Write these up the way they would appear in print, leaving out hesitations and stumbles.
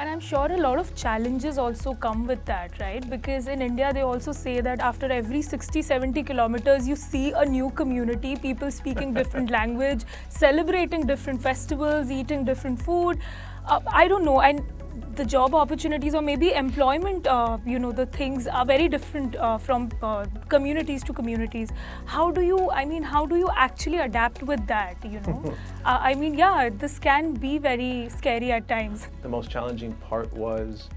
And I'm sure a lot of challenges also come with that, right? Because in India, they also say that after every 60, 70 kilometers, you see a new community, people speaking different language, celebrating different festivals, eating different food. I don't know. And the job opportunities or maybe employment, the things are very different from communities to communities. How do you actually adapt with that, this can be very scary at times. The most challenging part was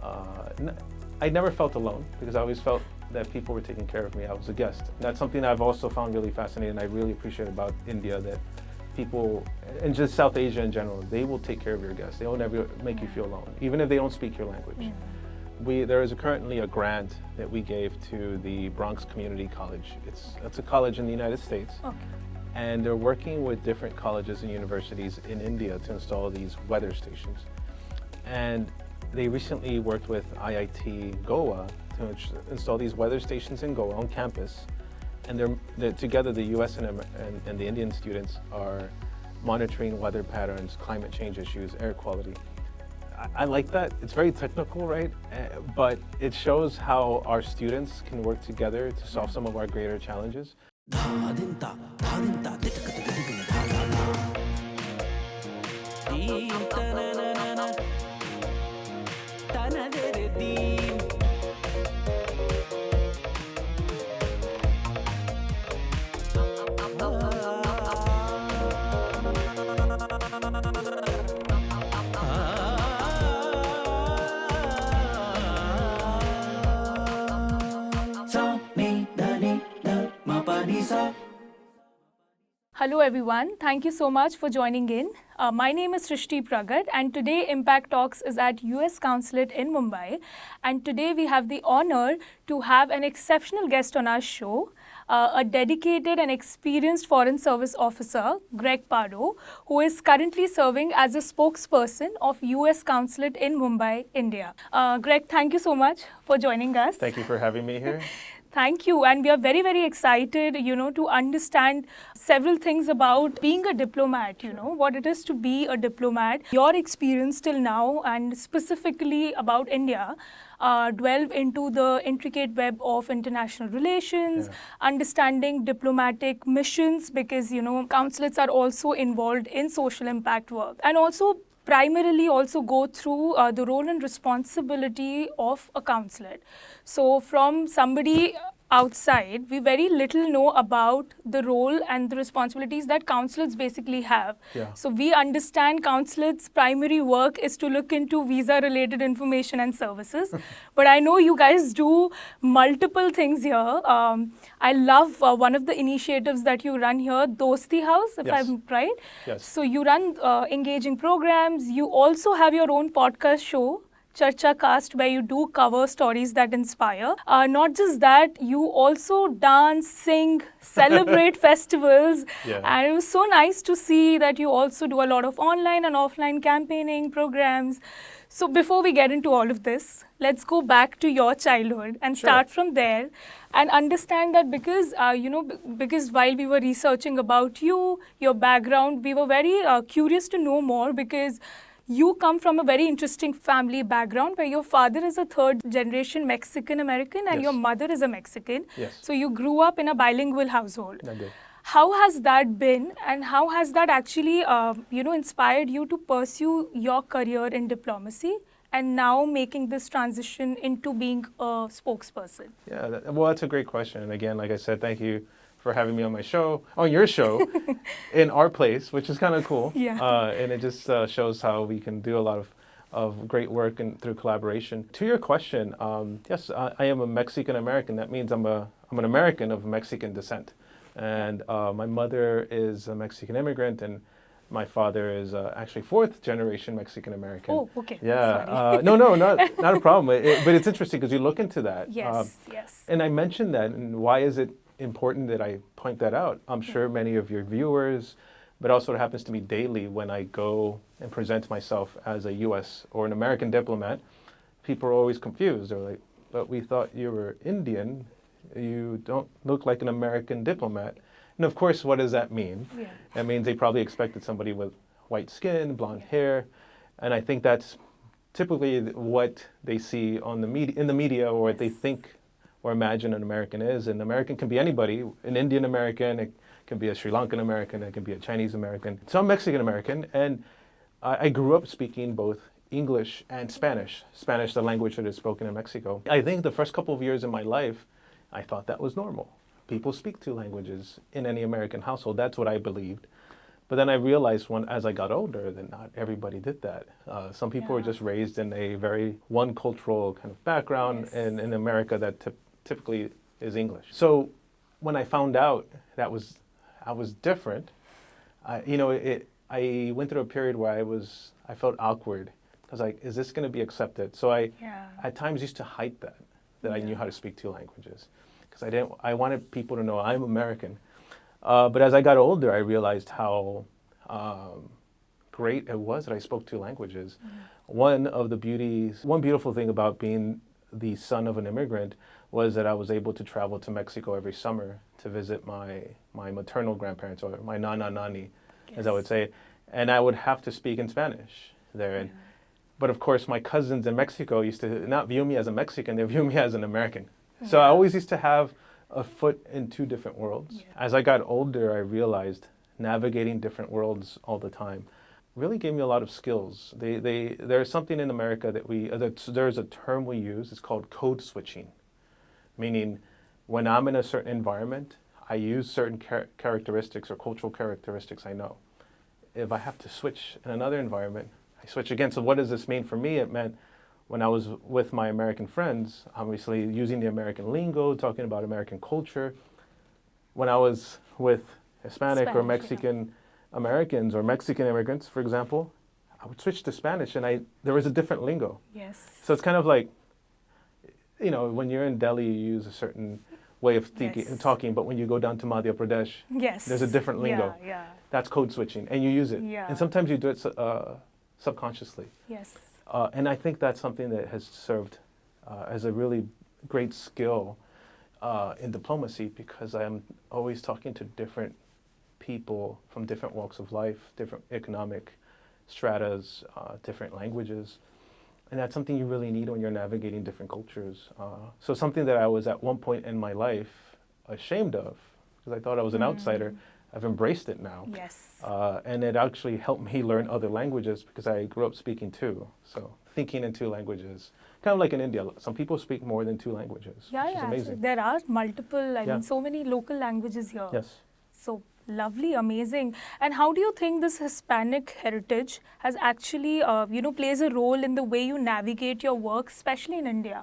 I never felt alone because I always felt that people were taking care of me. I was a guest. And that's something that I've also found really fascinating. I really appreciate about India, that people, and just South Asia in general, they will take care of your guests. They will never make you feel alone, even if they don't speak your language. There is currently a grant that we gave to the Bronx Community College. It's a college in the United States. Okay. And they're working with different colleges and universities in India to install these weather stations. And they recently worked with IIT Goa to install these weather stations in Goa on campus. And they're together, the US and the Indian students are monitoring weather patterns, climate change issues, air quality. I like that. It's very technical, right? But it shows how our students can work together to solve some of our greater challenges. Hello everyone, thank you so much for joining in. My name is Srishti Pragat and today Impact Talks is at US Consulate in Mumbai, and today we have the honor to have an exceptional guest on our show, a dedicated and experienced Foreign Service Officer, Greg Pardo, who is currently serving as a spokesperson of US Consulate in Mumbai, India. Greg, thank you so much for joining us. Thank you for having me here. Thank you. And we are very, very excited, to understand several things about being a diplomat, what it is to be a diplomat, your experience till now, and specifically about India. Delve into the intricate web of international relations, understanding diplomatic missions, because, consulates are also involved in social impact work, and also primarily also go through the role and responsibility of a consulate. So from somebody outside, we very little know about the role and the responsibilities that consulates basically have. So we understand consulates' primary work is to look into visa-related information and services. But I know you guys do multiple things here. I love one of the initiatives that you run here, Dosti House, if I'm right. Yes. So you run engaging programs. You also have your own podcast show, Charcha Cast, where you do cover stories that inspire. Not just that, you also dance, sing, celebrate festivals. And it was so nice to see that you also do a lot of online and offline campaigning programs. So before we get into all of this, let's go back to your childhood and start from there and understand that because while we were researching about you, your background, we were very curious to know more, because you come from a very interesting family background where your father is a third generation Mexican American and your mother is a Mexican. So you grew up in a bilingual household. I did. How has that been, and how has that actually inspired you to pursue your career in diplomacy and now making this transition into being a spokesperson? That's a great question. And again, like I said, thank you for having me on your show, in our place, which is kind of cool. And it just shows how we can do a lot of great work and through collaboration. To your question, yes, I am a Mexican American. That means I'm an American of Mexican descent. And my mother is a Mexican immigrant, and my father is actually fourth generation Mexican American. Oh, okay. Yeah. Not a problem. But it's interesting because you look into that. Yes. And I mentioned that, and why is it important that I point that out? I'm sure many of your viewers, but also it happens to me daily when I go and present myself as a US or an American diplomat, people are always confused. They're like, but we thought you were Indian. You don't look like an American diplomat. And of course, what does that mean? That means they probably expected somebody with white skin, blonde hair. And I think that's typically what they see on the media, in the media, or what they think or imagine an American is. And American can be anybody, an Indian American, it can be a Sri Lankan American, it can be a Chinese American. So I'm Mexican American, and I grew up speaking both English and Spanish. Spanish, the language that is spoken in Mexico. I think the first couple of years in my life, I thought that was normal. People speak two languages in any American household. That's what I believed. But then I realized as I got older that not everybody did that. Some people were just raised in a very one cultural kind of background in America that typically is English. So when I found out that I was different, I went through a period where I felt awkward. I was like, is this going to be accepted? So I at times used to hide that I knew how to speak two languages, because I wanted people to know I'm American. But as I got older, I realized how great it was that I spoke two languages. One beautiful thing about being the son of an immigrant was that I was able to travel to Mexico every summer to visit my maternal grandparents, or my nana-nani, as I would say. And I would have to speak in Spanish there. But of course, my cousins in Mexico used to not view me as a Mexican, they view me as an American. So I always used to have a foot in two different worlds. As I got older, I realized navigating different worlds all the time really gave me a lot of skills. There's something in America that there's a term we use, it's called code switching. Meaning, when I'm in a certain environment, I use certain characteristics or cultural characteristics I know. If I have to switch in another environment, I switch again. So what does this mean for me? It meant when I was with my American friends, obviously using the American lingo, talking about American culture. When I was with Hispanic or Mexican Americans or Mexican immigrants, for example, I would switch to Spanish, and there was a different lingo. So it's kind of like, when you're in Delhi, you use a certain way of talking, but when you go down to Madhya Pradesh, there's a different lingo. That's code switching, and you use it. And sometimes you do it subconsciously. And I think that's something that has served as a really great skill in diplomacy, because I'm always talking to different people from different walks of life, different economic stratas, different languages. And that's something you really need when you're navigating different cultures. So something that I was at one point in my life ashamed of, because I thought I was an outsider, I've embraced it now. And it actually helped me learn other languages, because I grew up speaking two. So thinking in two languages, kind of like in India, some people speak more than two languages, which is amazing. There are multiple, so many local languages here. So lovely, amazing. And how do you think this Hispanic heritage has actually, plays a role in the way you navigate your work, especially in India?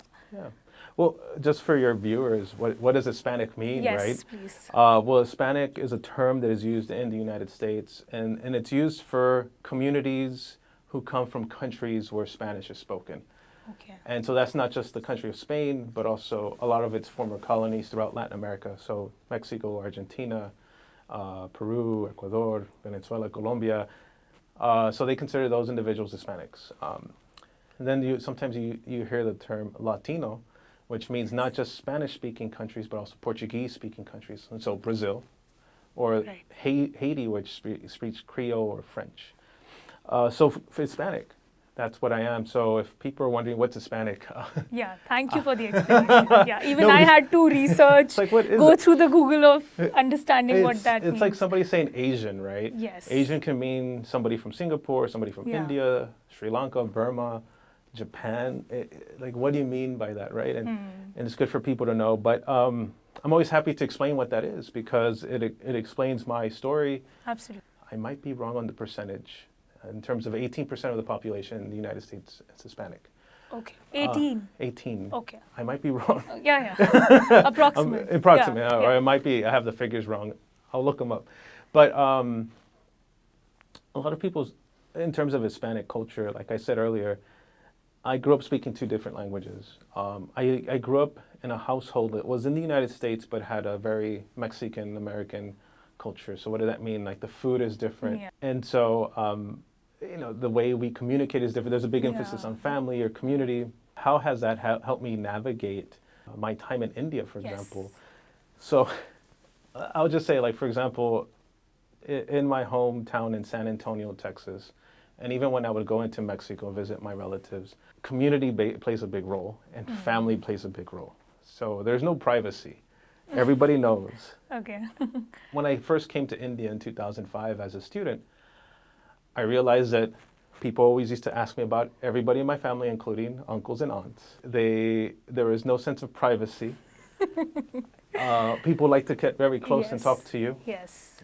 Well, just for your viewers, what does Hispanic mean, right? Yes, please. Well, Hispanic is a term that is used in the United States, and it's used for communities who come from countries where Spanish is spoken. And so that's not just the country of Spain, but also a lot of its former colonies throughout Latin America. So Mexico, Argentina, Peru, Ecuador, Venezuela, Colombia. So they consider those individuals Hispanics. And then sometimes you hear the term Latino, which means not just Spanish-speaking countries, but also Portuguese-speaking countries. And so Brazil, or Haiti, which speaks Creole or French. So for Hispanic, that's what I am. So if people are wondering what's Hispanic. Thank you for the explanation. Even I had to research, go through the Google of understanding what that means. It's like somebody saying Asian, right? Yes. Asian can mean somebody from Singapore, somebody from India, Sri Lanka, Burma, Japan. Like, what do you mean by that, right? And it's good for people to know. But I'm always happy to explain what that is, because it explains my story. Absolutely. I might be wrong on the percentage. In terms of 18% of the population in the United States is Hispanic. 18? 18. I might be wrong. Approximate. Approximate, or I might be, I have the figures wrong. I'll look them up. But a lot of people, in terms of Hispanic culture, like I said earlier, I grew up speaking two different languages. I grew up in a household that was in the United States, but had a very Mexican-American culture. So what does that mean? Like, the food is different. And so, the way we communicate is different. There's a big emphasis on family or community. How has that helped me navigate my time in India, for example? So I'll just say, like, for example, in my hometown in San Antonio, Texas, And even when I would go into Mexico, visit my relatives, community plays a big role and family plays a big role. So there's no privacy. Everybody knows. Okay. When I first came to India in 2005 as a student, I realized that people always used to ask me about everybody in my family, including uncles and aunts. There was no sense of privacy. People like to get very close and talk to you. Yes.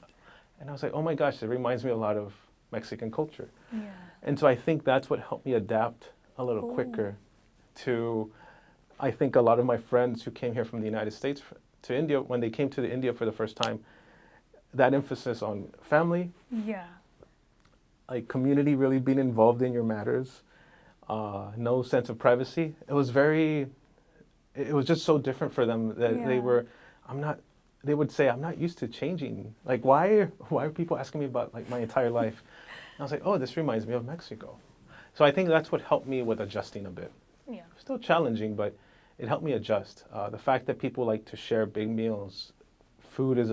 And I was like, oh my gosh, it reminds me a lot of Mexican culture. Yeah. And so I think that's what helped me adapt a little quicker to, I think a lot of my friends who came here from the United States to India, when they came to India for the first time, that emphasis on family, like community really being involved in your matters, no sense of privacy. It was just so different for them that they would say, I'm not used to changing. Like, why are people asking me about like my entire life? And I was like, oh, this reminds me of Mexico. So I think that's what helped me with adjusting a bit. Yeah. Still challenging, but it helped me adjust. The fact that people like to share big meals, food is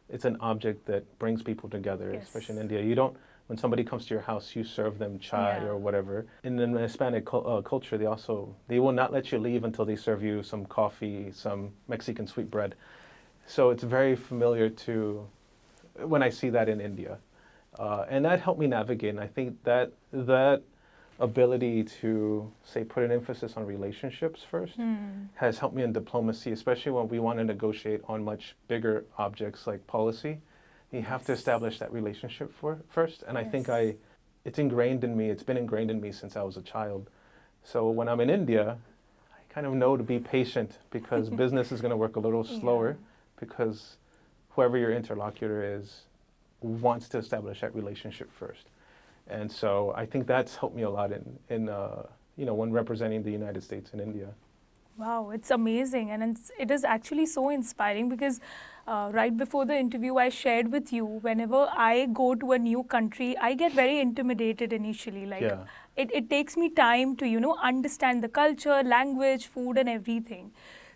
it's an object that brings people together, especially in India. When somebody comes to your house, you serve them chai or whatever. And in the Hispanic culture, they will not let you leave until they serve you some coffee, some Mexican sweet bread. So it's very familiar to when I see that in India. And that helped me navigate. And I think that ability to, say, put an emphasis on relationships first has helped me in diplomacy, especially when we want to negotiate on much bigger objects like policy. You have to establish that relationship first. And I think it's ingrained in me. It's been ingrained in me since I was a child. So when I'm in India, I kind of know to be patient because business is going to work a little slower because whoever your interlocutor is wants to establish that relationship first. And so I think that's helped me a lot in when representing the United States in India. Wow, it's amazing, and it is actually so inspiring because right before the interview I shared with you, whenever I go to a new country, I get very intimidated initially. Like it takes me time to, understand the culture, language, food and everything.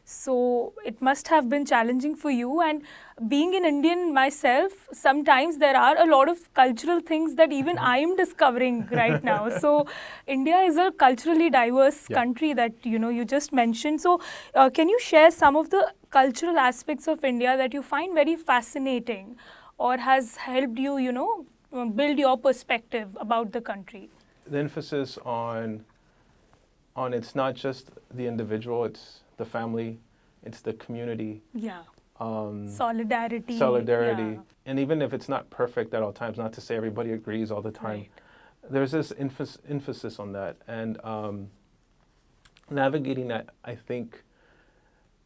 So it must have been challenging for you. And being an Indian myself, sometimes there are a lot of cultural things that even I am discovering right now. So India is a culturally diverse country that, you just mentioned. So can you share some of the cultural aspects of India that you find very fascinating or has helped you, build your perspective about the country? The emphasis on it's not just the individual, it's the family, it's the community. Yeah. Solidarity. Yeah. And even if it's not perfect at all times, not to say everybody agrees all the time, there's this emphasis on that. And navigating that, I think,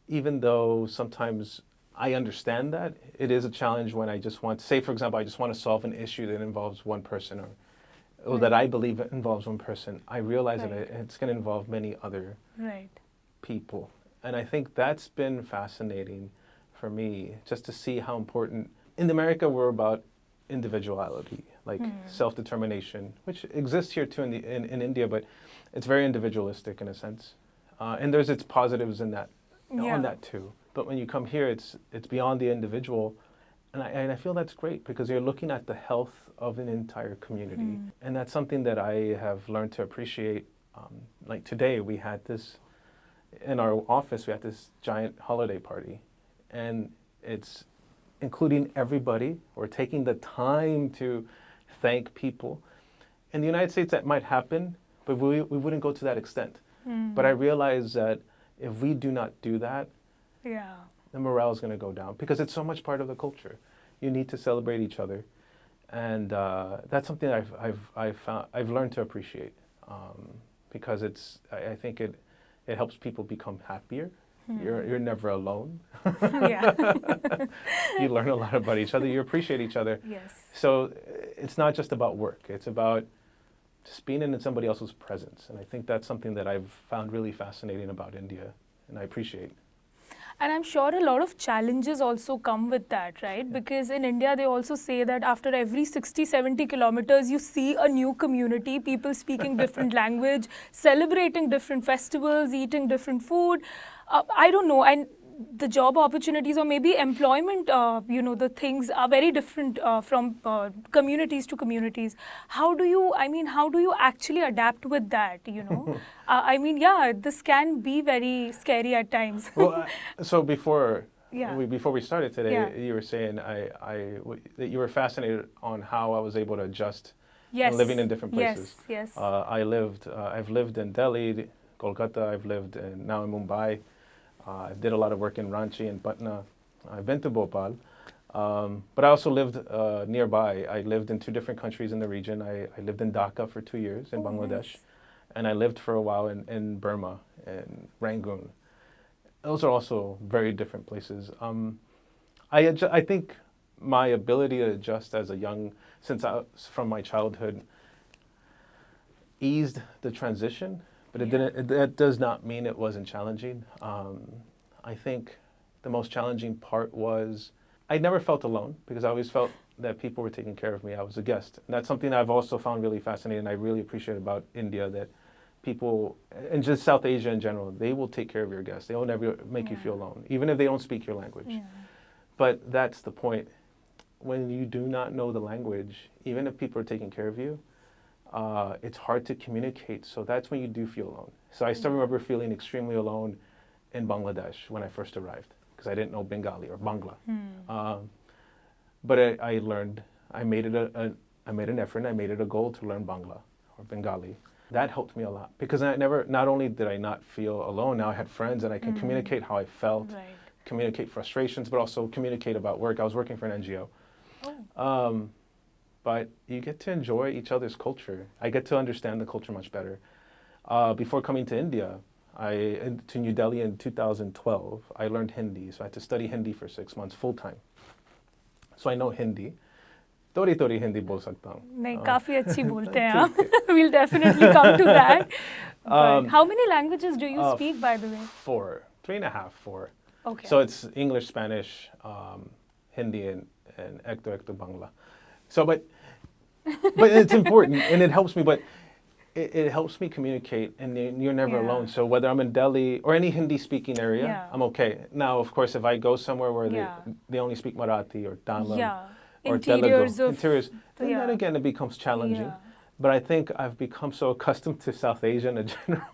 even though sometimes I understand that, it is a challenge when I just want to, say, for example, I just want to solve an issue that involves one person or that I believe it involves one person. I realize that it's going to involve many other people. And I think that's been fascinating for me, just to see how important, in America we're about individuality, like self-determination, which exists here too in India, but it's very individualistic in a sense. And there's its positives in that, on that too. But when you come here, it's beyond the individual. And I feel that's great because you're looking at the health of an entire community. And that's something that I have learned to appreciate. Like today, we had this, in our office, we had this giant holiday party. And it's including everybody. We're taking the time to thank people. In the United States, that might happen, but we wouldn't go to that extent. But I realize that if we do not do that, the morale is going to go down because it's so much part of the culture. You need to celebrate each other. And that's something I've learned to appreciate because I think it helps people become happier. You're never alone. You learn a lot about each other. You appreciate each other. Yes. So it's not just about work. It's about just being in somebody else's presence. And I think that's something that I've found really fascinating about India, and I appreciate. And I'm sure a lot of challenges also come with that, right? Because in India, they also say that after every 60, 70 kilometers, you see a new community, people speaking different language, celebrating different festivals, eating different food. I don't know. And the job opportunities or maybe employment, the things are very different from communities to communities. How do you actually adapt with that, this can be very scary at times. Well, so before Yeah. before we started today, Yeah. you were saying that you were fascinated on how I was able to adjust Yes. living in different places. Yes. I've lived in Delhi, Kolkata. Now in Mumbai. I did a lot of work in Ranchi and Patna. I've been to Bhopal. But I also lived nearby. I lived in 2 different countries in the region. I lived in Dhaka for 2 years in Bangladesh. Nice. And I lived for a while in Burma, in Rangoon. Those are also very different places. I think my ability to adjust as from my childhood, eased the transition, but that does not mean it wasn't challenging. I think the most challenging part was I never felt alone because I always felt that people were taking care of me. I was a guest. And that's something I've also found really fascinating. I really appreciate about India, that people, and just South Asia in general, they will take care of your guests. They will never make you feel alone, even if they don't speak your language. Yeah. But that's the point. When you do not know the language, even if people are taking care of you, it's hard to communicate. So that's when you do feel alone. So I still remember feeling extremely alone in Bangladesh when I first arrived because I didn't know Bengali or Bangla. But I learned. I made an effort. And I made it a goal to learn Bangla or Bengali. That helped me a lot because not only did I not feel alone, now I had friends and I can communicate how I felt, communicate frustrations, but also communicate about work. I was working for an NGO. But you get to enjoy each other's culture. I get to understand the culture much better. Before coming to India, to New Delhi in 2012, I learned Hindi. So I had to study Hindi for 6 months full time. So I know Hindi. थोड़ी थोड़ी हिंदी बोल सकता हूँ. नहीं, काफी अच्छी बोलते हैं आप. We'll definitely come to that. But how many languages do you speak, by the way? 4, 3.5, 4. Okay. So it's English, Spanish, Hindi, and Ekto Bangla. So, but it's important and it helps me. But it helps me communicate, and you're never alone. So whether I'm in Delhi or any Hindi-speaking area, I'm okay. Now, of course, if I go somewhere where they only speak Marathi or Tamil. Or Telugu, then that again it becomes challenging. But I think I've become so accustomed to South Asia in general.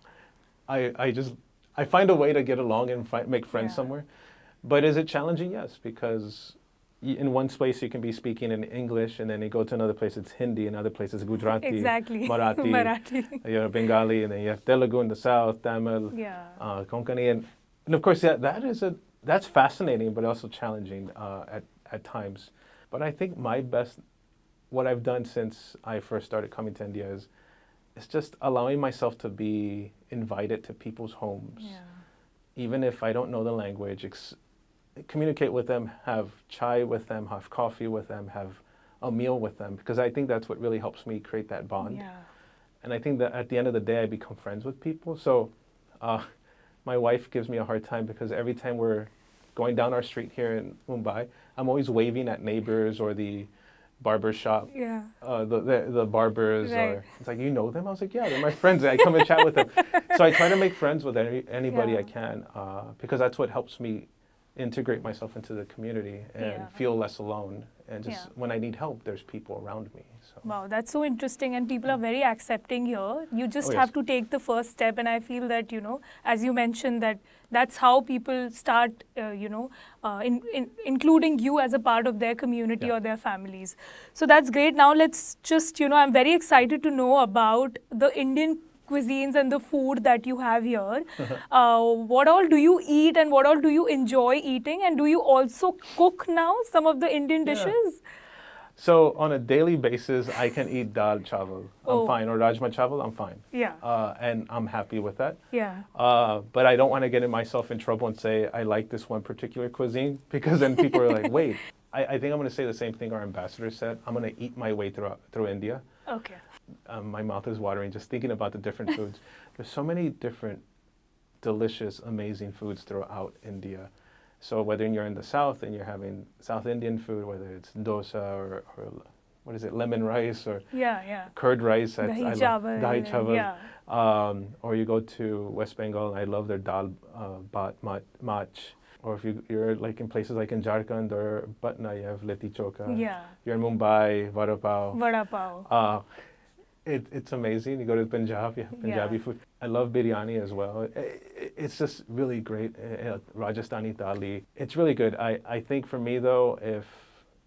I find a way to get along and make friends somewhere. But is it challenging? Yes, because in one place you can be speaking in English, and then you go to another place it's Hindi, another place it's Gujarati, Marathi, Bengali, and then you have Telugu in the south, Tamil, Konkani, and of course that's fascinating, but also challenging at times. But I think what I've done since I first started coming to India is just allowing myself to be invited to people's homes. Even if I don't know the language, communicate with them, have chai with them, have coffee with them, have a meal with them, because I think that's what really helps me create that bond. And I think that at the end of the day, I become friends with people. So my wife gives me a hard time because every time we're going down our street here in Mumbai, I'm always waving at neighbors or the barber shop, the barbers. Or, it's like, you know them? I was like, yeah, they're my friends. I come and chat with them. So I try to make friends with anybody I can because that's what helps me integrate myself into the community and feel less alone. And just when I need help, there's people around me. So. Wow, that's so interesting, and people are very accepting here. You just have to take the first step, and I feel that, as you mentioned, that's how people start, including you as a part of their community or their families. So that's great. Now let's just, I'm very excited to know about the Indian cuisines and the food that you have here. What all do you eat and what all do you enjoy eating? And do you also cook now some of the Indian dishes? So on a daily basis, I can eat dal chawal. I'm fine. Or rajma chawal, I'm fine. And I'm happy with that. But I don't want to get myself in trouble and say I like this one particular cuisine, because then people are like, wait. I think I'm going to say the same thing our ambassador said. I'm going to eat my way through India. Okay. My mouth is watering just thinking about the different foods. There's so many different delicious, amazing foods throughout India. So whether you're in the south and you're having South Indian food, whether it's dosa or what is it, lemon rice or curd rice. Dahi chawal. Or you go to West Bengal, and I love their dal bhat mach. or if you're like in places like in Jharkhand or Patna, you have Litti Chokha. Yeah. You're in Mumbai, Vada Pav. Vada pav. It's amazing. You go to Punjab, you have Punjabi food. I love biryani as well. It's just really great. Rajasthani thali. It's really good. I think for me though,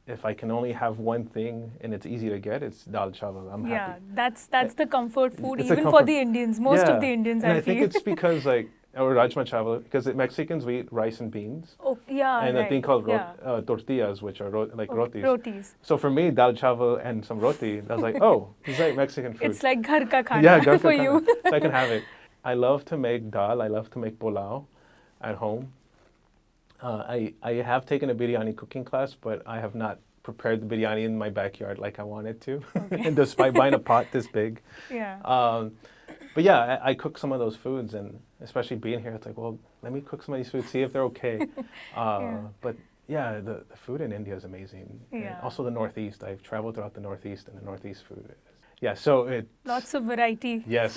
if I can only have one thing and it's easy to get, it's dal chawal. I'm happy. That's the comfort food It's a even for comfort- the Indians. Most of the Indians, and I feel. think it's because like, or rajma chawal, because Mexicans we eat rice and beans. Oh, yeah, And right. a thing called yeah. tortillas, which are like rotis. Rotis. So for me, dal chawal and some roti, I was like, oh, it's like Mexican food. It's like ghar ka khana Yeah, gar ka for khana. you. So I can have it. I love to make dal. I love to make pulao at home. I have taken a biryani cooking class, but I have not prepared the biryani in my backyard like I wanted to, and despite buying a pot this big. Yeah. But yeah, I cook some of those foods, and especially being here, it's like, well, let me cook some of these foods, see if they're okay. But yeah, the food in India is amazing. And Yeah. also the Northeast. I've traveled throughout the Northeast, and the Northeast food. Yeah, so it. Lots of variety. Yes.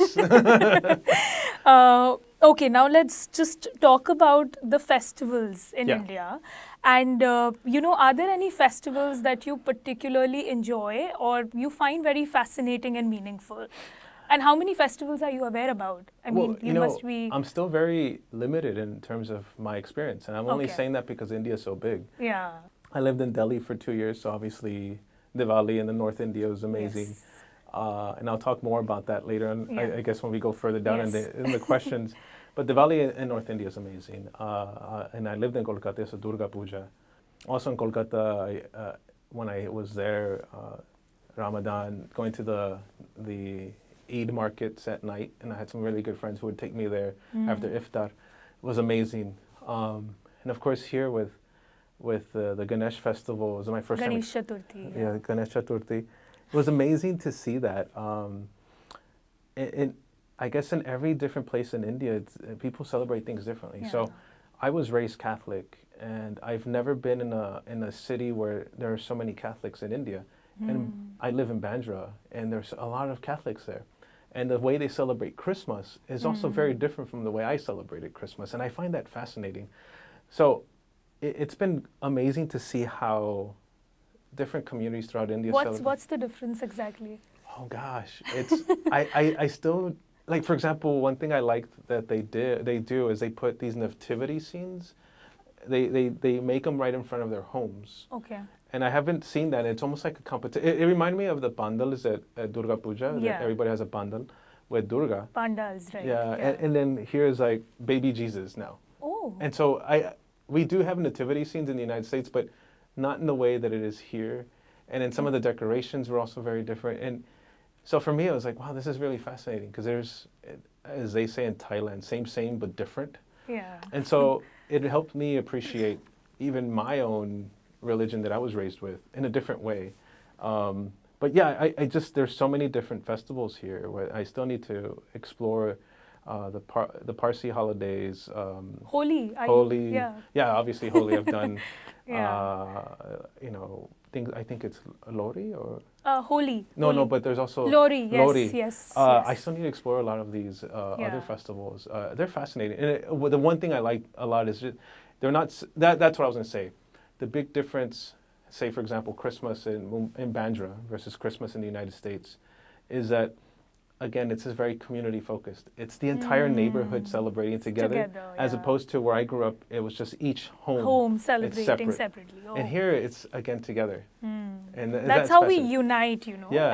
Okay, now let's just talk about the festivals in Yeah. India. And, are there any festivals that you particularly enjoy or you find very fascinating and meaningful? And how many festivals are you aware about? I mean, you must be... I'm still very limited in terms of my experience, and I'm only Okay. saying that because India is so big. Yeah. I lived in Delhi for 2 years, so obviously Diwali in the North India was amazing. Yes. And I'll talk more about that later on, Yeah. I guess when we go further down Yes. in the questions. But Diwali in North India is amazing. And I lived in Kolkata, so Durga Puja. Also in Kolkata, when I was there, Ramadan, going to the Eid markets at night, and I had some really good friends who would take me there after iftar. It was amazing. And of course here with the Ganesh festival, it was my first time. Ganesh Chaturthi. Yeah, Ganesh Chaturthi. It was amazing to see that. I guess in every different place in India, people celebrate things differently. Yeah. So I was raised Catholic, and I've never been in a city where there are so many Catholics in India. And I live in Bandra, and there's a lot of Catholics there. And the way they celebrate Christmas is also very different from the way I celebrated Christmas. And I find that fascinating. So it's been amazing to see how different communities throughout India celebrate. What's the difference exactly? Oh gosh, it's I still like, for example, one thing I liked that they do is they put these nativity scenes. They make them right in front of their homes. Okay. And I haven't seen that. It's almost like a competition. It reminded me of the pandals at Durga Puja. Yeah. That everybody has a pandal with Durga. Pandals, right. Yeah, and then here's like baby Jesus now. Oh. And so we do have nativity scenes in the United States, but not in the way that it is here. And then some of the decorations were also very different. And so for me, I was like, wow, this is really fascinating because there's, as they say in Thailand, same but different. Yeah. And so it helped me appreciate even my own religion that I was raised with in a different way. But yeah, I just, there's so many different festivals here where I still need to explore the Parsi holidays. Holi. Holi. Yeah. Obviously Holi I've done. Yeah. Things, I think it's Lori or? Holi. No, but there's also Lori, yes, Lori. yes. I still need to explore a lot of these Yeah. other festivals. They're fascinating. And the one thing I like a lot is just, they're not, that's what I was going to say. The big difference, say for example, Christmas in Bandra versus Christmas in the United States, is that, again, it's just very community focused. It's the entire neighborhood celebrating together, as opposed to where I grew up, it was just each home celebrating separately. Oh. And here it's again together. And that's how we unite,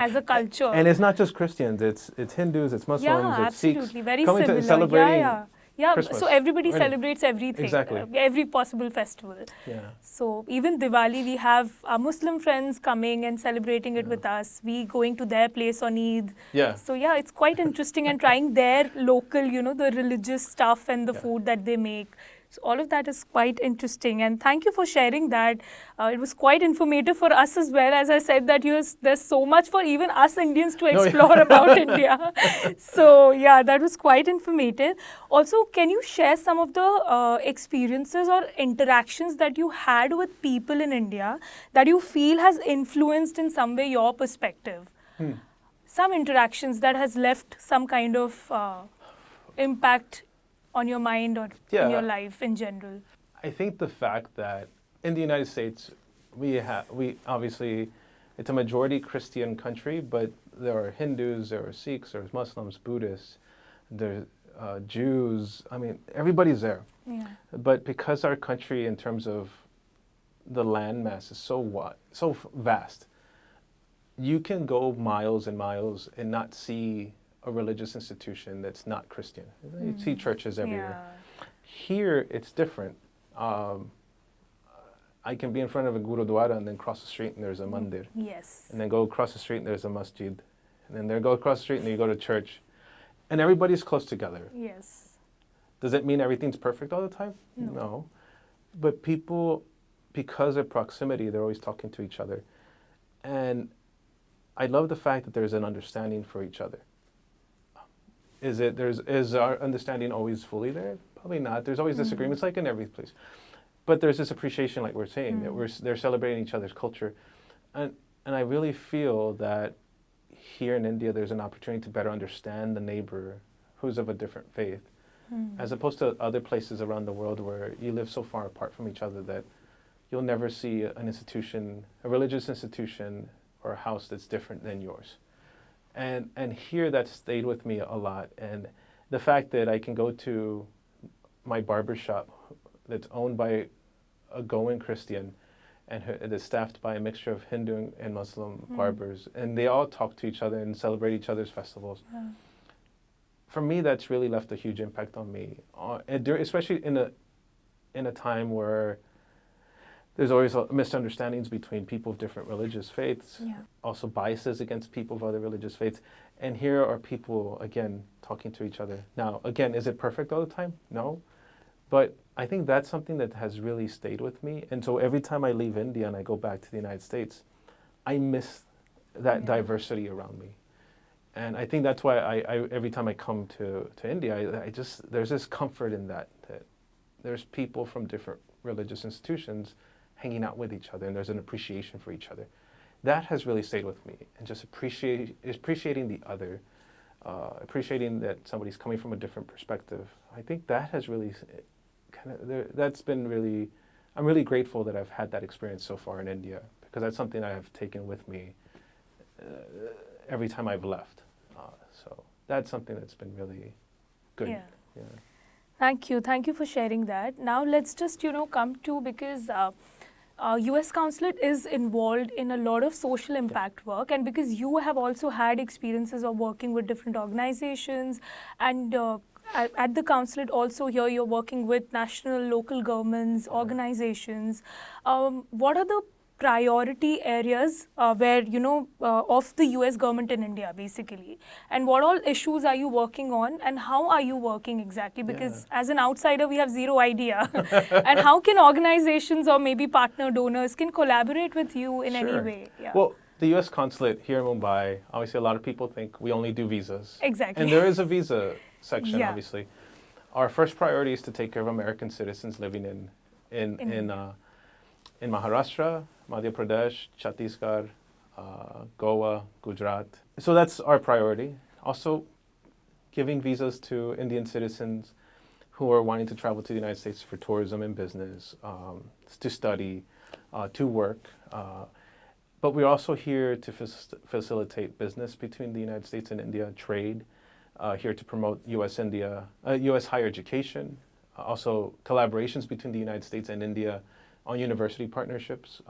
as a culture. And it's not just Christians, it's Hindus, it's Muslims, yeah, it's Sikhs. absolutely. Very coming similar. to celebrating Yeah, Christmas. so everybody Really. celebrates everything. Exactly. Every possible festival. Yeah. So even Diwali, we have our Muslim friends coming and celebrating it with us. We going to their place on Eid. Yeah. So yeah, it's quite interesting and trying their local, the religious stuff and the food that they make. So all of that is quite interesting, and thank you for sharing that. It was quite informative for us as well. As I said, that there's so much for even us Indians to explore about India. So yeah, that was quite informative. Also, can you share some of the experiences or interactions that you had with people in India that you feel has influenced in some way your perspective? Some interactions that has left some kind of impact on your mind or in your life in general? I think the fact that in the United States, we obviously, it's a majority Christian country, but there are Hindus, there are Sikhs, there's Muslims, Buddhists, there's Jews. I mean, everybody's there. Yeah. But because our country, in terms of the landmass, is so wide, so vast, you can go miles and miles and not see a religious institution that's not Christian. You see churches everywhere. Yeah. Here, it's different. I can be in front of a gurudwara and then cross the street and there's a mandir. Yes. And then go across the street and there's a masjid. And then go across the street and you go to church. And everybody's close together. Yes. Does it mean everything's perfect all the time? No. But people, because of proximity, they're always talking to each other. And I love the fact that there's an understanding for each other. Is our understanding always fully there? Probably not. There's always disagreements, like in every place. But there's this appreciation, like we're saying, that they're celebrating each other's culture. And I really feel that here in India, there's an opportunity to better understand the neighbor who's of a different faith, as opposed to other places around the world where you live so far apart from each other that you'll never see an institution, a religious institution or a house that's different than yours. And here that stayed with me a lot. And the fact that I can go to my barber shop that's owned by a Goan Christian and it is staffed by a mixture of Hindu and Muslim barbers, and they all talk to each other and celebrate each other's festivals. For me, that's really left a huge impact on me, especially in a time where there's always misunderstandings between people of different religious faiths, also biases against people of other religious faiths. And here are people, again, talking to each other. Now, again, is it perfect all the time? No. But I think that's something that has really stayed with me. And so every time I leave India and I go back to the United States, I miss that diversity around me. And I think that's why I every time I come to India, there's this comfort in that there's people from different religious institutions hanging out with each other, and there's an appreciation for each other. That has really stayed with me, and just appreciating the other, appreciating that somebody's coming from a different perspective. I think that has really that's been really, I'm really grateful that I've had that experience so far in India, because that's something I have taken with me every time I've left. So that's something that's been really good. Yeah. Thank you for sharing that. Now let's just, come to, because US Consulate is involved in a lot of social impact work, and because you have also had experiences of working with different organizations, and at the Consulate also here you're working with national, local governments, organizations. What are the priority areas where, of the US government in India, basically? And what all issues are you working on, and how are you working exactly? Because as an outsider, we have zero idea. And how can organizations or maybe partner donors can collaborate with you in any way? Yeah. Well, the US Consulate here in Mumbai, obviously a lot of people think we only do visas. Exactly. And there is a visa section, obviously. Our first priority is to take care of American citizens living in Maharashtra, Madhya Pradesh, Chhattisgarh, Goa, Gujarat. So that's our priority. Also, giving visas to Indian citizens who are wanting to travel to the United States for tourism and business, to study, to work. But we're also here to facilitate business between the United States and India, trade, here to promote US higher education, also collaborations between the United States and India on university partnerships.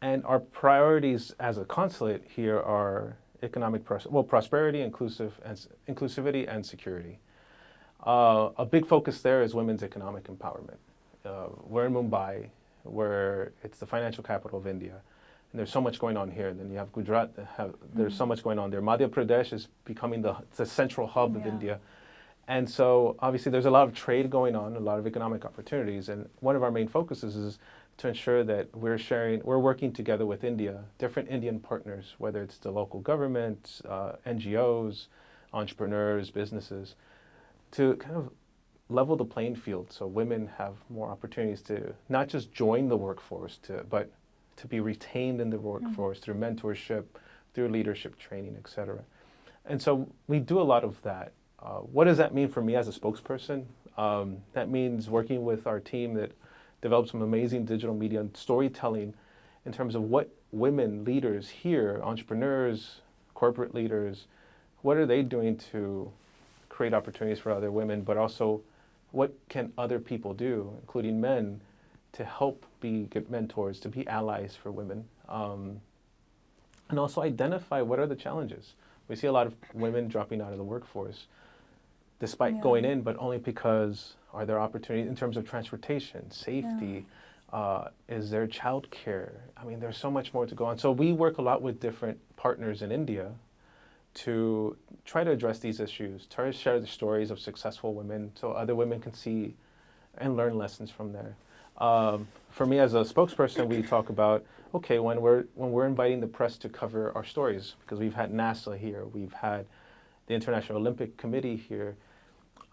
And our priorities as a consulate here are economic prosperity, inclusivity, and security. A big focus there is women's economic empowerment. We're in Mumbai, where it's the financial capital of India. And there's so much going on here. And then you have Gujarat, there's so much going on there. Madhya Pradesh is becoming the central hub of India. And so obviously there's a lot of trade going on, a lot of economic opportunities. And one of our main focuses is to ensure that we're working together with India, different Indian partners, whether it's the local government, NGOs, entrepreneurs, businesses, to kind of level the playing field so women have more opportunities to not just join the workforce, but to be retained in the workforce through mentorship, through leadership training, et cetera. And so we do a lot of that. What does that mean for me as a spokesperson? That means working with our team that developed some amazing digital media and storytelling in terms of what women leaders here, entrepreneurs, corporate leaders, what are they doing to create opportunities for other women, but also what can other people do, including men, to help be good mentors, to be allies for women, and also identify what are the challenges. We see a lot of women dropping out of the workforce despite going in, but only because are there opportunities in terms of transportation, safety, is there childcare? I mean, there's so much more to go on. So we work a lot with different partners in India to try to address these issues, try to share the stories of successful women so other women can see and learn lessons from there. For me as a spokesperson, we talk about, okay, when we're inviting the press to cover our stories, because we've had NASA here, we've had the International Olympic Committee here,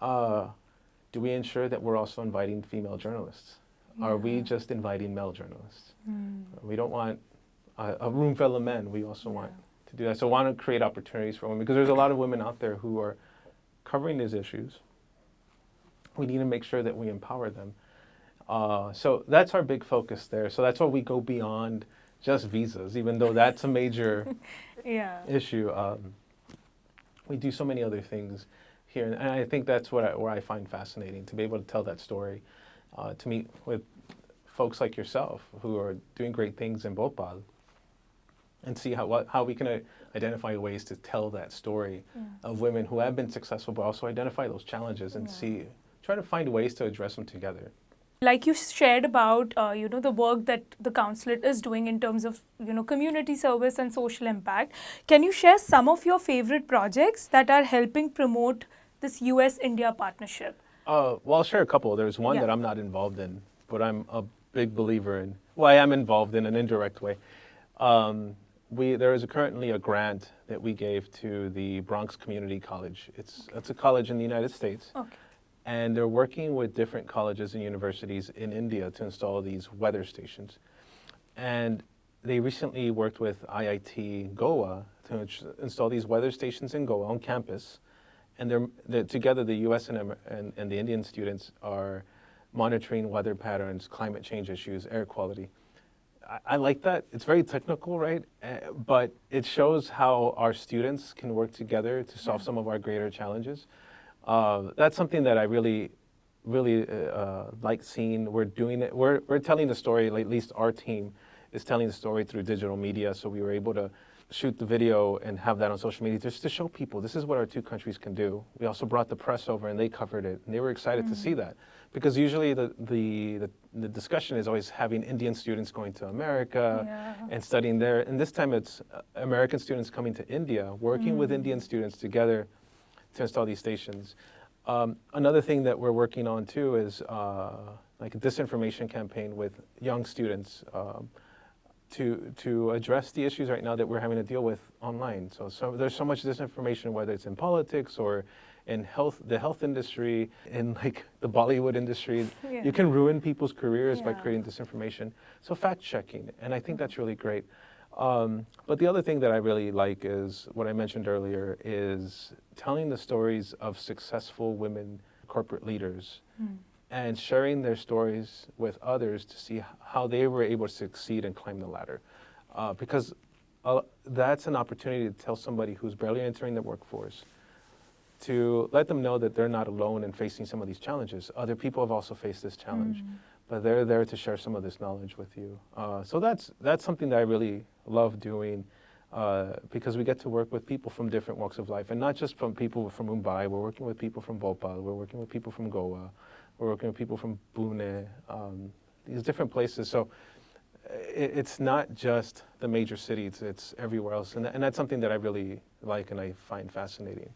do we ensure that we're also inviting female journalists? Are we just inviting male journalists? We don't want a room full of men. We also want to do that. So I want to create opportunities for women, because there's a lot of women out there who are covering these issues. We need to make sure that we empower them. So that's our big focus there. So that's why we go beyond just visas, even though that's a major issue. We do so many other things here, and I think that's where I find fascinating, to be able to tell that story, to meet with folks like yourself who are doing great things in Bhopal, and see how we can identify ways to tell that story of women who have been successful, but also identify those challenges and try to find ways to address them together. Like you shared about, the work that the Consulate is doing in terms of, community service and social impact. Can you share some of your favorite projects that are helping promote this US-India partnership? Well, I'll share a couple. There's one that I'm not involved in, but I'm a big believer in. Well, I am involved in an indirect way. There is currently a grant that we gave to the Bronx Community College. It's a college in the United States. Okay. And they're working with different colleges and universities in India to install these weather stations. And they recently worked with IIT Goa to install these weather stations in Goa on campus. And together the US and the Indian students are monitoring weather patterns, climate change issues, air quality. I like that. It's very technical, right? But it shows how our students can work together to solve some of our greater challenges. That's something that I really like seeing. We're doing it. We're telling the story. At least our team is telling the story through digital media. So we were able to shoot the video and have that on social media just to show people this is what our two countries can do. We also brought the press over and they covered it, and they were excited to see that, because usually the discussion is always having Indian students going to America and studying there, and this time it's American students coming to India, working with Indian students together to install these stations. Another thing that we're working on too is like a disinformation campaign with young students to address the issues right now that we're having to deal with online. So there's so much disinformation, whether it's in politics or in the health industry, in like the Bollywood industry. You can ruin people's careers by creating disinformation. So fact checking, and I think that's really great. But the other thing that I really like is what I mentioned earlier, is telling the stories of successful women corporate leaders and sharing their stories with others to see how they were able to succeed and climb the ladder. Because that's an opportunity to tell somebody who's barely entering the workforce, to let them know that they're not alone in facing some of these challenges. Other people have also faced this challenge, but they're there to share some of this knowledge with you. So that's something that I really love doing, because we get to work with people from different walks of life, and not just from people from Mumbai. We're working with people from Bhopal. We're working with people from Goa. We're working with people from Pune, these different places. So it's not just the major cities, it's everywhere else. And that's something that I really like and I find fascinating.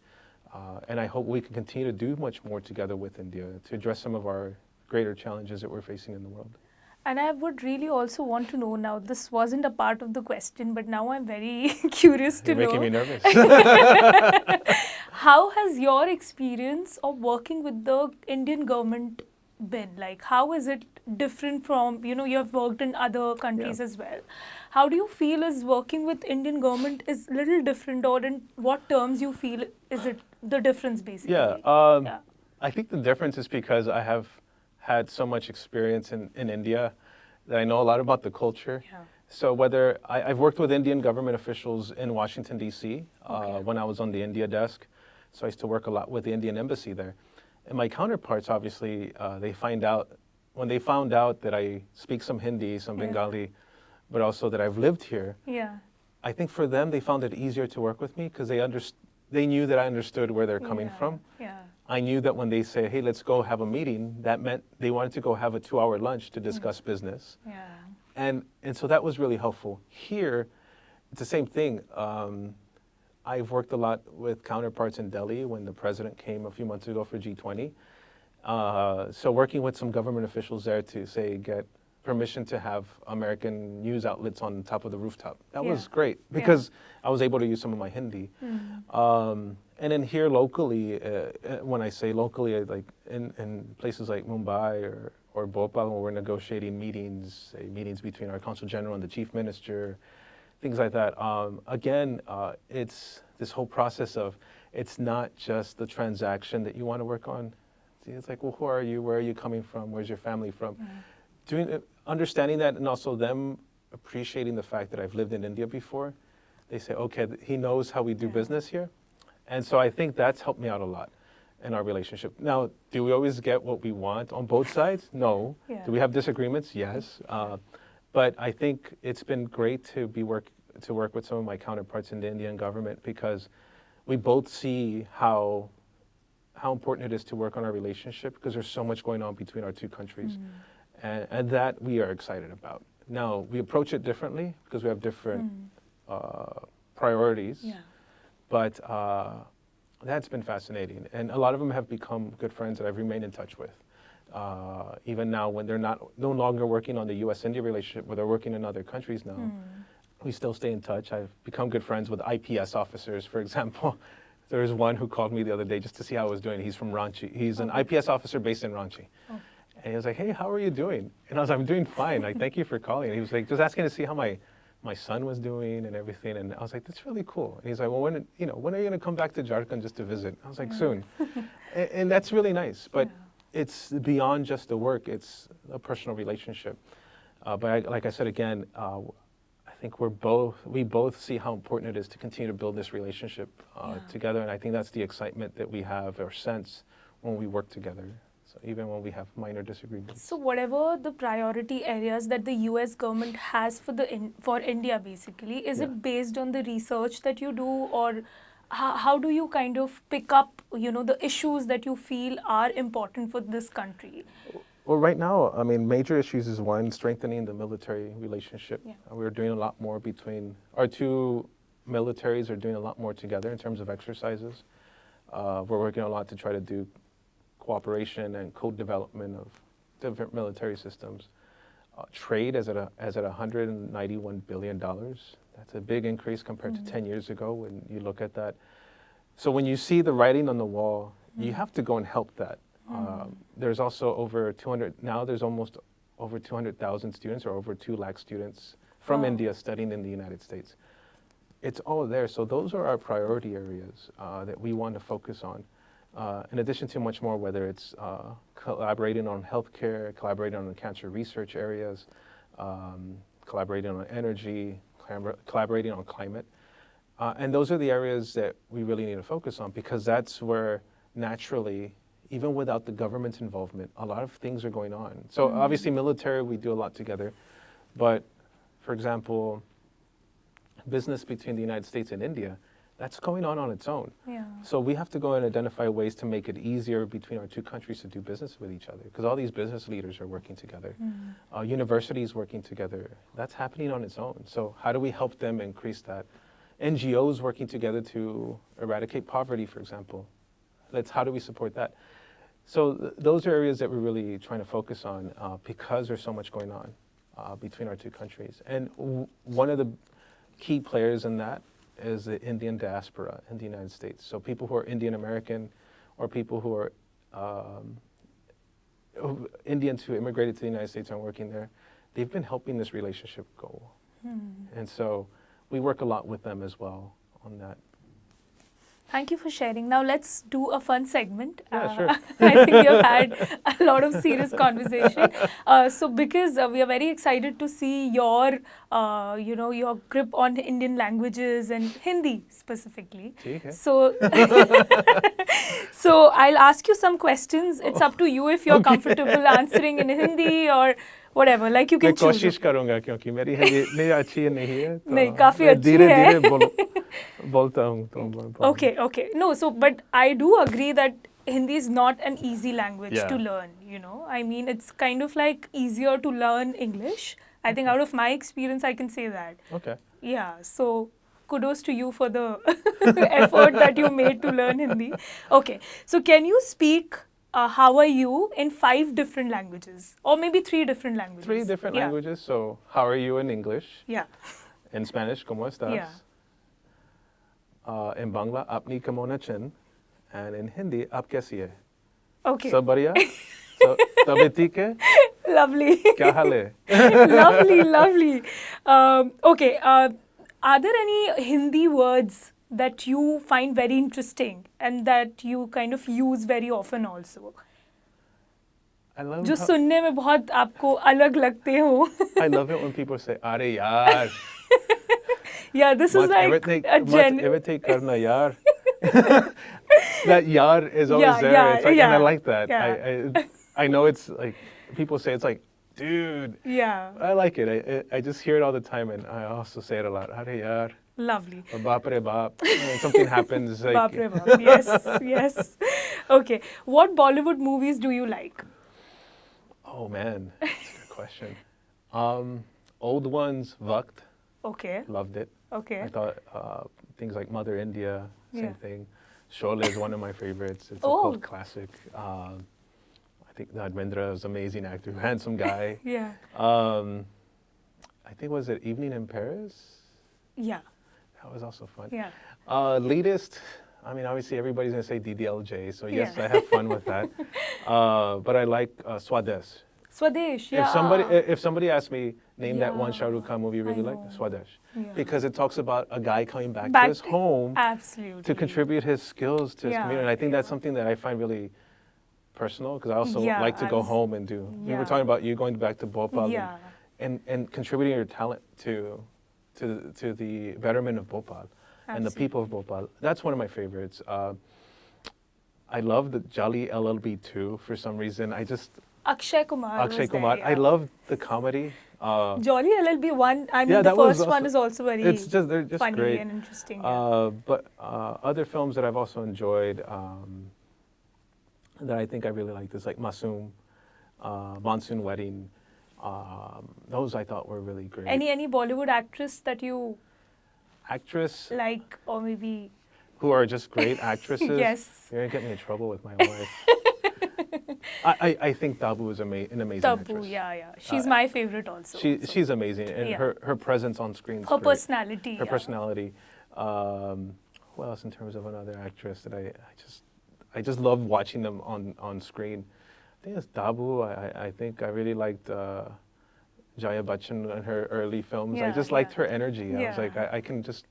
And I hope we can continue to do much more together with India to address some of our greater challenges that we're facing in the world. And I would really also want to know now, this wasn't a part of the question, but now I'm very curious to know. You're making me nervous. How has your experience of working with the Indian government been? Like, how is it different from, you have worked in other countries as well. How do you feel is working with Indian government is a little different, or in what terms you feel is it the difference basically? Yeah. I think the difference is because I have had so much experience in India that I know a lot about the culture. Yeah. So I've worked with Indian government officials in Washington, D.C. Okay. When I was on the India desk. So I used to work a lot with the Indian embassy there. And my counterparts, obviously, when they found out that I speak some Hindi, some Bengali, but also that I've lived here, Yeah. I think for them, they found it easier to work with me because they knew that I understood where they're coming from. Yeah. I knew that when they say, hey, let's go have a meeting, that meant they wanted to go have a 2-hour lunch to discuss business. Yeah. And so that was really helpful. Here, it's the same thing. I've worked a lot with counterparts in Delhi when the president came a few months ago for G20. So working with some government officials there to get permission to have American news outlets on top of the rooftop. That was great because I was able to use some of my Hindi. And then here locally, when I say locally, like in places like Mumbai or Bhopal, where we're negotiating meetings between our consul general and the chief minister, things like that. Again, it's this whole process of, it's not just the transaction that you want to work on. It's like, well, who are you? Where are you coming from? Where's your family from? Understanding that, and also them appreciating the fact that I've lived in India before. They say, okay, he knows how we do business here. And so I think that's helped me out a lot in our relationship. Now, do we always get what we want on both sides? No. Yeah. Do we have disagreements? Yes. But I think it's been great to work with some of my counterparts in the Indian government because we both see how important it is to work on our relationship because there's so much going on between our two countries. And that we are excited about. Now, we approach it differently because we have different priorities. Yeah. But that's been fascinating. And a lot of them have become good friends that I've remained in touch with. Even now, when they're no longer working on the U.S.-India relationship, where they're working in other countries now, we still stay in touch. I've become good friends with IPS officers, for example. There was one who called me the other day just to see how I was doing. He's from Ranchi. He's an IPS officer based in Ranchi. And he was like, hey, how are you doing? And I was like, I'm doing fine. Like, thank you for calling. And he was like, just asking to see how my son was doing and everything. And I was like, that's really cool. And he's like, well, when are you going to come back to Jharkhand just to visit? I was like, soon. And that's really nice. But it's beyond just the work. It's a personal relationship. But like I said, again, I think we both see how important it is to continue to build this relationship together. And I think that's the excitement that we have or sense when we work together. So even when we have minor disagreements. So whatever the priority areas that the US government has for India basically, is it based on the research that you do, or how do you kind of pick up, the issues that you feel are important for this country? Well, right now, I mean, major issues is one, strengthening the military relationship. Yeah. We're doing a lot more between our two militaries are doing a lot more together in terms of exercises. We're working a lot to try to do cooperation and co-development of different military systems. Trade is at $191 billion. That's a big increase compared to 10 years ago when you look at that. So when you see the writing on the wall, you have to go and help that. There's also there's almost over 200,000 students or over 2 lakh students from India studying in the United States. It's all there. So those are our priority areas that we want to focus on. In addition to much more, whether it's collaborating on healthcare, collaborating on the cancer research areas, collaborating on energy, collaborating on climate. And those are the areas that we really need to focus on because that's where naturally, even without the government's involvement, a lot of things are going on. So obviously military, we do a lot together. But for example, business between the United States and India, that's going on its own. Yeah. So we have to go and identify ways to make it easier between our two countries to do business with each other because all these business leaders are working together. Universities working together. That's happening on its own. So how do we help them increase that? NGOs working together to eradicate poverty, for example. How do we support that? So those are areas that we're really trying to focus on because there's so much going on between our two countries. And one of the key players in that is the Indian diaspora in the United States. So people who are Indian American or people who are Indians who immigrated to the United States and are working there, they've been helping this relationship go. And so we work a lot with them as well on that. Thank you for sharing. Now let's do a fun segment. Yeah, sure. I think we have had a lot of serious conversation. So because we are very excited to see your, your grip on Indian languages and Hindi specifically. Okay. So, so I'll ask you some questions. It's up to you if you're comfortable answering in Hindi or whatever. Like you मैं can choose. कोशिश करूँगा क्योंकि मेरी हिंदी नहीं अच्छी नहीं है तो नहीं, काफी मैं अच्छी है। धीरे-धीरे बोलता हूँ तो Okay. No, so but I do agree that Hindi is not an easy language Yeah. to learn, I mean, it's kind of like easier to learn English. I think out of my experience, I can say that. Okay. Yeah, so kudos to you for the effort that you made to learn Hindi. Okay, so can you speak how are you in 5 different languages or maybe 3 different languages? 3 different Yeah. languages. So, how are you in English? Yeah. In Spanish, ¿cómo estás? Yeah. In Bangla, apni kamo na chin. And in Hindi, aap kaisi hai? Okay. Sab बढ़िया? तबीयत ठीक है? Lovely. क्या हाल है? Lovely. Okay. Are there any Hindi words that you find very interesting and that you kind of use very often also? I love जो सुनने में बहुत आपको अलग लगते हो. I love it when people say, "Are yaar." Yeah, this is like a Must irritate karna yaar. That yaar is always Yeah, there. yeah, It's like, yeah, and I like that. yeah. I know it's like people say it's like, dude. Yeah, I like it. I just hear it all the time, and I also say it a lot. Are yaar. lovely. Or baap re baap. When something happens, like Baap re baap. Yes. Okay, what Bollywood movies do you like? oh man, that's a good question. Old ones, Vakt, Okay. loved it. Okay. I thought things like Mother India, same Yeah. thing. Sholay is one of my favorites. It's a Oh. cult classic. I think Dharmendra is an amazing actor, handsome guy. Yeah. I think was it Evening in Paris? Yeah. That was also fun. Yeah. Leadist. I mean, obviously everybody's gonna say DDLJ, so yes, Yeah. I have fun with that. But I like Swadesh. Swadesh. Yeah. If somebody asks me name that one Yeah, Shah Rukh Khan movie you really like, know. Swadesh, Yeah. because it talks about a guy coming back Back to his home Absolutely. to contribute his skills to his Yeah. community. And I think that's something that I find really personal because I also Yeah, like to go abs- home and do. We yeah. were talking about you going back to Bhopal Yeah. and contributing your talent to the betterment of Bhopal and the Absolutely. people of Bhopal. That's one of my favorites. I love the Jolly LLB 2 for some reason. Akshay Kumar. Akshay was there, Kumar. I yeah. love the comedy. Jolly LLB 1. I mean, Yeah, the that was first one also- is also very they're just funny great. and interesting. Yeah. But other films that I've also enjoyed that I think I really liked is like Masoom, Monsoon Wedding. Those I thought were really great. Any Bollywood actress that you Actress like, or maybe who are just great actresses. Yes. You're gonna get me in trouble with my wife. I think Tabu is an amazing Tabu? actress. Yeah. She's my favorite also. She's amazing, and Yeah. her presence on screen. is Her great. personality. Her yeah. personality. Who else in terms of another actress that I just love watching them on screen. I think it's Tabu. I think I really liked Jaya Bachchan in her early films. I Yeah, just liked yeah. her energy. I was Yeah. like, I can just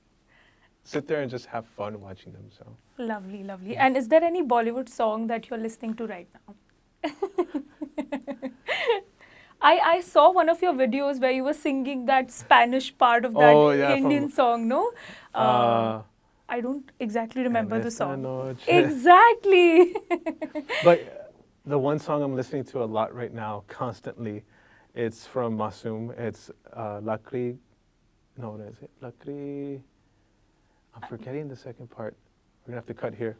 sit there and just have fun watching them. So Lovely. And is there any Bollywood song that you're listening to right now? I saw one of your videos where you were singing that Spanish part of that Oh, yeah, Indian from- song, no? I don't exactly remember En the esta song. noche. Exactly. But the one song I'm listening to a lot right now, constantly, it's from Masoom. It's Lakri. No, what is it? Lakri. I'm forgetting the second part. We're gonna have to cut here.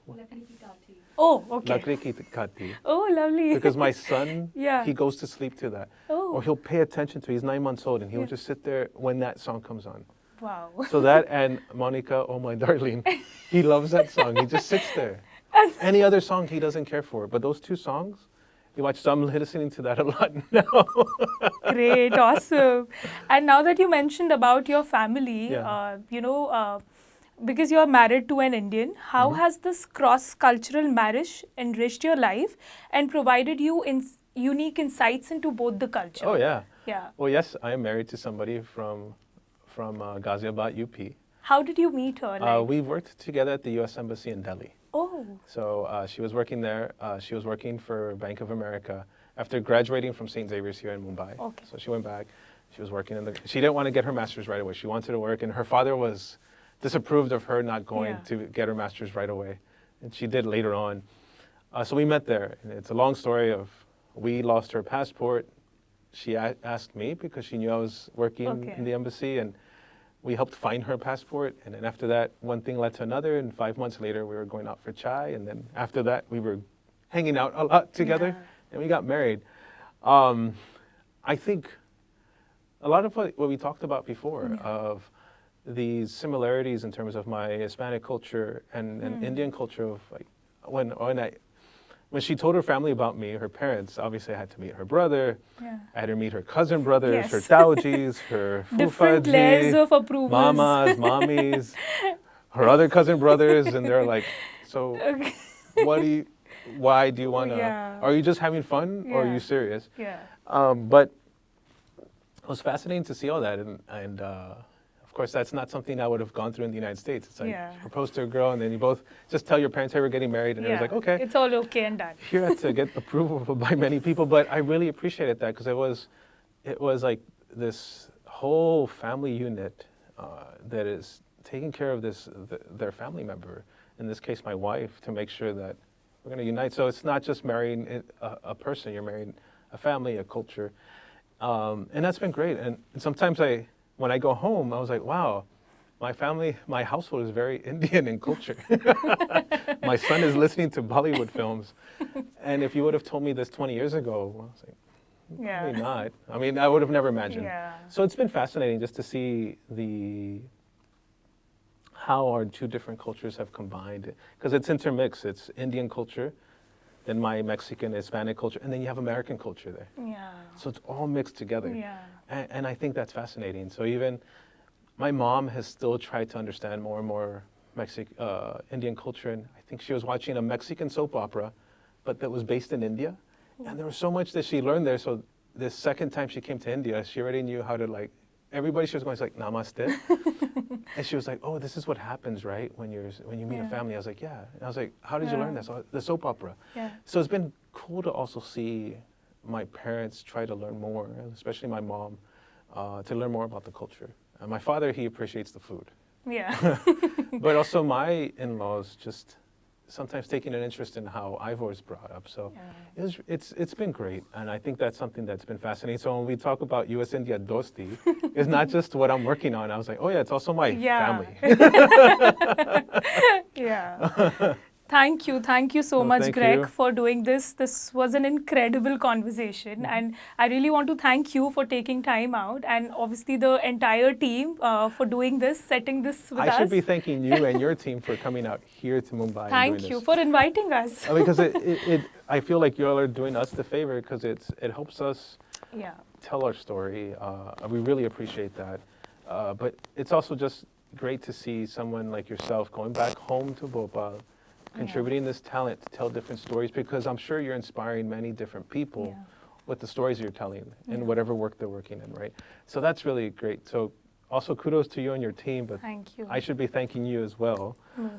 Oh, okay. Lakri ki kati. Oh, lovely. Because my son, Yeah. he goes to sleep to that. Oh. Or he'll pay attention to it. He's 9 months old, and he'll Yeah. just sit there when that song comes on. Wow. So that and Monica, oh my darling, he loves that song. He just sits there. Any other song he doesn't care for, but those 2 songs, you watch. So I'm listening to that a lot now. Great, awesome. And now that you mentioned about your family, Yeah. because you're married to an Indian, how Mm-hmm. has this cross-cultural marriage enriched your life and provided you unique insights into both the culture? Oh yeah. Yeah. Well, yes, I am married to somebody from Ghaziabad, UP. How did you meet her? Like, We worked together at the U.S. Embassy in Delhi. oh, So she was working there. She was working for Bank of America after graduating from St. Xavier's here in Mumbai. Okay. So she went back. She was working she didn't want to get her master's right away. She wanted to work, and her father was disapproved of her not going Yeah. to get her master's right away. And she did later on. So we met there. And it's a long story of we lost her passport. She asked me because she knew I was working Okay. in the embassy, and we helped find her passport. And then after that, one thing led to another, and 5 months later, we were going out for chai. And then after that, we were hanging out a lot together, Yeah. and we got married. I think a lot of what we talked about before of these similarities in terms of my Hispanic culture and Indian culture of like when she told her family about me, her parents, obviously I had to meet her brother. yeah. I had her meet her cousin brothers, Yes. her taujis, her Different fufaji, layers of approvals. mamas, mommies, her other cousin brothers, and they're like, so Okay. why do you want to, Yeah. are you just having fun or are Yeah. you serious? Yeah. But it was fascinating to see all that, and of course that's not something I would have gone through in the United States. It's like Yeah. you propose to a girl and then you both just tell your parents, hey, we're getting married, and it was like, okay. It's all okay and done. Here I had to get approval by many people, but I really appreciated that because it was like this whole family unit that is taking care of their family member, in this case my wife, to make sure that we're going to unite. So it's not just marrying a person, you're marrying a family, a culture, and that's been great. And sometimes when I go home, I was like, wow, my household is very Indian in culture. My son is listening to Bollywood films. And if you would have told me this 20 years ago, I was like, Yeah. probably not. I mean, I would have never imagined. Yeah. So it's been fascinating just to see how our two different cultures have combined. Because it's intermixed. It's Indian culture, then my Mexican, Hispanic culture, and then you have American culture there. Yeah. So it's all mixed together. Yeah. And I think that's fascinating. So even my mom has still tried to understand more and more Indian culture. And I think she was watching a Mexican soap opera, but that was based in India. And there was so much that she learned there. So the second time she came to India, she already knew how to everybody she was going to like, namaste. And she was like, oh, this is what happens, right? When you meet a Yeah. family. I was like, yeah. And I was like, how did you Yeah. learn this? The soap opera. Yeah. So it's been cool to also see my parents try to learn more, especially my mom, to learn more about the culture. And my father, he appreciates the food. Yeah. But also my in-laws just sometimes taking an interest in how I was brought up. So it's been great. And I think that's something that's been fascinating. So when we talk about US-India Dosti, it's not just what I'm working on. I was like, oh yeah, it's also my family. Yeah. Thank you so much, thank Greg, you. for doing this. This was an incredible conversation, and I really want to thank you for taking time out, and obviously the entire team for doing this, setting this with us. I should be thanking you and your team for coming out here to Mumbai. and Thank doing you this. for inviting us. Because I feel like you all are doing us the favor because it helps us Yeah. tell our story. We really appreciate that. But it's also just great to see someone like yourself going back home to Bhopal, contributing this talent to tell different stories, because I'm sure you're inspiring many different people Yeah. with the stories you're telling in whatever work they're working in, right? So that's really great. So also kudos to you and your team, but Thank you. I should be thanking you as well.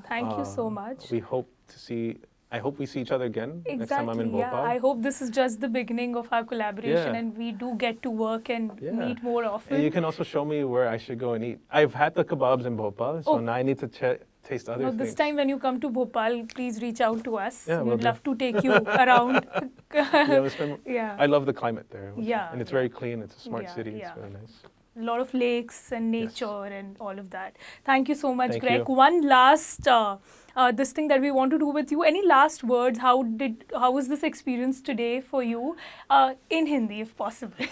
Thank you so much. I hope we see each other again next time I'm in Exactly. Bhopal. Yeah. I hope this is just the beginning of our collaboration, Yeah. and we do get to work and Yeah. meet more often. And you can also show me where I should go and eat. I've had the kebabs in Bhopal, so Oh. now I need to taste other Now, things. this time when you come to Bhopal, please reach out to us. Yeah, will We'd do. love to take you around. Yeah, it's been- Yeah. I love the climate there. Yeah, And it's yeah. very clean. It's a smart Yeah, city. yeah. It's very nice. A lot of lakes and nature and all of that. Thank you so much, Thank Greg. you. One last this thing that we want to do with you. Any last words? How was this experience today for you? In Hindi, if possible.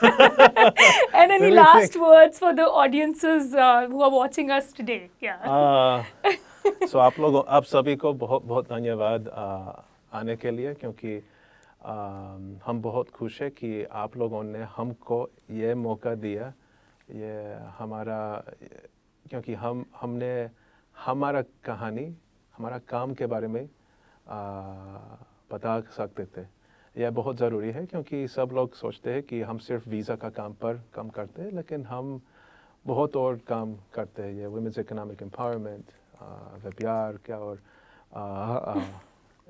And any Let me last think. words for the audiences who are watching us today? Yeah. So आप सभी को बहुत बहुत धन्यवाद आने के लिए, क्योंकि हम बहुत खुश हैं कि आप लोगों ने हमको ये मौका दिया, ये हमारा, क्योंकि हमने हमारा कहानी, हमारा काम के बारे में बता सकते थे। यह बहुत ज़रूरी है, क्योंकि सब लोग सोचते हैं कि हम सिर्फ वीज़ा का काम करते हैं, लेकिन हम बहुत और काम करते हैं ये वुमेन्स इकोनॉमिक एम्पावरमेंट, व्यापार क्या और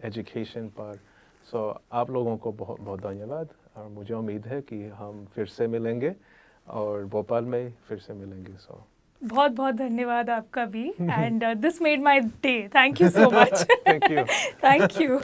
एजुकेशन पर। सो आप लोगों को बहुत बहुत धन्यवाद और मुझे उम्मीद है कि हम फिर से मिलेंगे और भोपाल में फिर से मिलेंगे। सो बहुत बहुत धन्यवाद आपका भी, and this made my day, thank you so much. Thank you. Thank you.